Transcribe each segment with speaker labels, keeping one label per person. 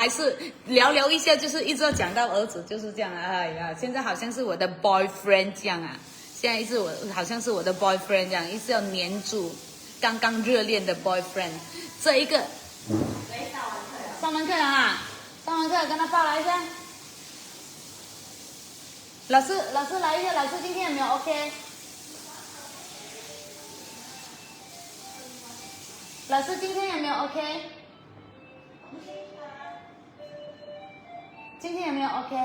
Speaker 1: 还是聊一下，就是一直要讲到儿子，就是这样啊。哎呀，现在好像是我的 boyfriend 这样啊，现在一直好像是我的 boyfriend 这样，一直要黏住刚刚热恋的 boyfriend。这一个，上完课了啊，上完课跟他抱来一下。老师来一下，老师今天有没有 OK？ 老师今天有没有 OK？ 今天有没有 OK？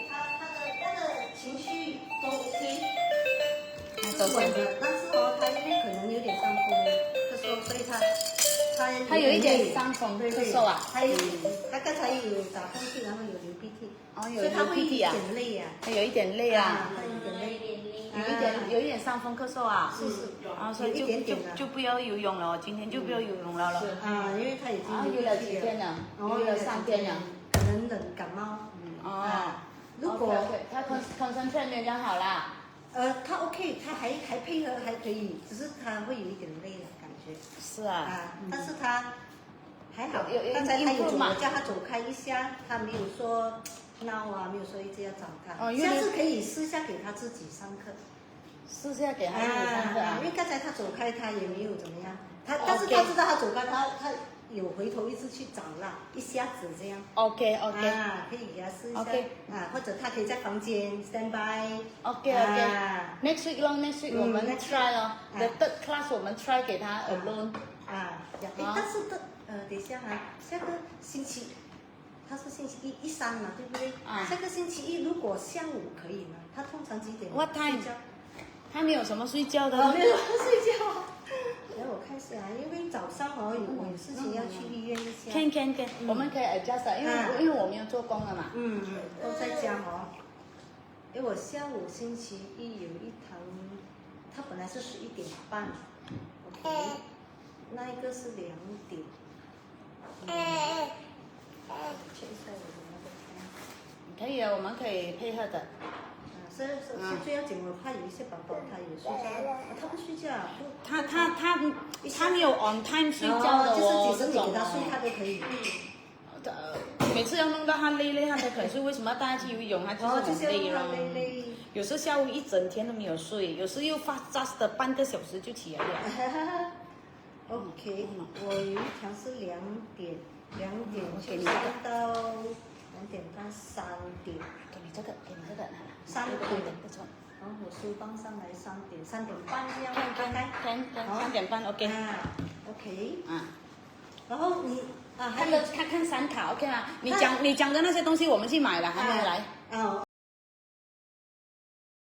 Speaker 2: 他的情绪都 OK，
Speaker 1: 都
Speaker 2: 是稳的，但是他可能有点伤风咳嗽，所以他
Speaker 1: 有一点伤风咳嗽啊。
Speaker 2: 他刚才有打喷嚏，然后有流鼻涕，
Speaker 1: 哦，
Speaker 2: 所以他会有一点累啊。
Speaker 1: 他有一点累啊，
Speaker 2: 他有一点累，
Speaker 1: 有一点伤风咳嗽啊。
Speaker 2: 是，
Speaker 1: 啊，所以就不要游泳了，今天就不要游泳了。
Speaker 2: 啊，因为他已经
Speaker 1: 游了几天了？游了3天了。
Speaker 2: 可能冷感冒。如果
Speaker 1: 他 concentrate 没有讲好啦。
Speaker 2: 他 OK， 他还配合还可以，只是他会有一点累的感觉。
Speaker 1: 是啊。
Speaker 2: 但是他还好。刚才他有我叫他走开一下，他没有说闹啊，没有说一直要找他。下次可以私下给他自己上课。
Speaker 1: 私下给他自己上课啊？
Speaker 2: 因为刚才他走开，他也没有怎么样。但是他知道他走开，他有回头一直去找啦，一下子这样。
Speaker 1: OK。
Speaker 2: 可以给他试一下。或者他可以在房间 stand by。OK。Next
Speaker 1: week 咯 ，Next week 我们 try 咯。The third class 我们 try 给他 alone。
Speaker 2: 但是等一下下个星期他是星期一3嘛，对不对？下个星期一如果下午可以呢？他通常几点
Speaker 1: ？What time？ 他没有什么睡觉的。
Speaker 2: 没有睡觉。来我看一下，因为早上我有事情要去医院一下。
Speaker 1: can，我们可以 adjust， 因为我没有做工了嘛。
Speaker 2: 都在家因为我下午星期一有一堂，他本来是11点半 ，OK， 那一个是2点。
Speaker 1: 可以啊，我们可以配合的。
Speaker 2: 是最要紧，我怕有一些宝宝他有睡觉，他不睡觉。
Speaker 1: 他没有 on time 睡觉的
Speaker 2: 就是几时你给他睡他都可以。
Speaker 1: 每次要弄到他累他才肯睡，为什么要带他去游泳？他就是很累咯。有时下午一整天都没有睡，有时又发扎的半个小时就起来了。
Speaker 2: OK， 我有一条是2点去上到2点半3点。
Speaker 1: 给你这个
Speaker 2: 3点
Speaker 1: 不错。
Speaker 2: 然后我书包上来3点半这样，大概。
Speaker 1: 3点半 OK。
Speaker 2: OK。然后你
Speaker 1: 看闪卡 OK 吗？你讲的那些东西我们去买了，还没来。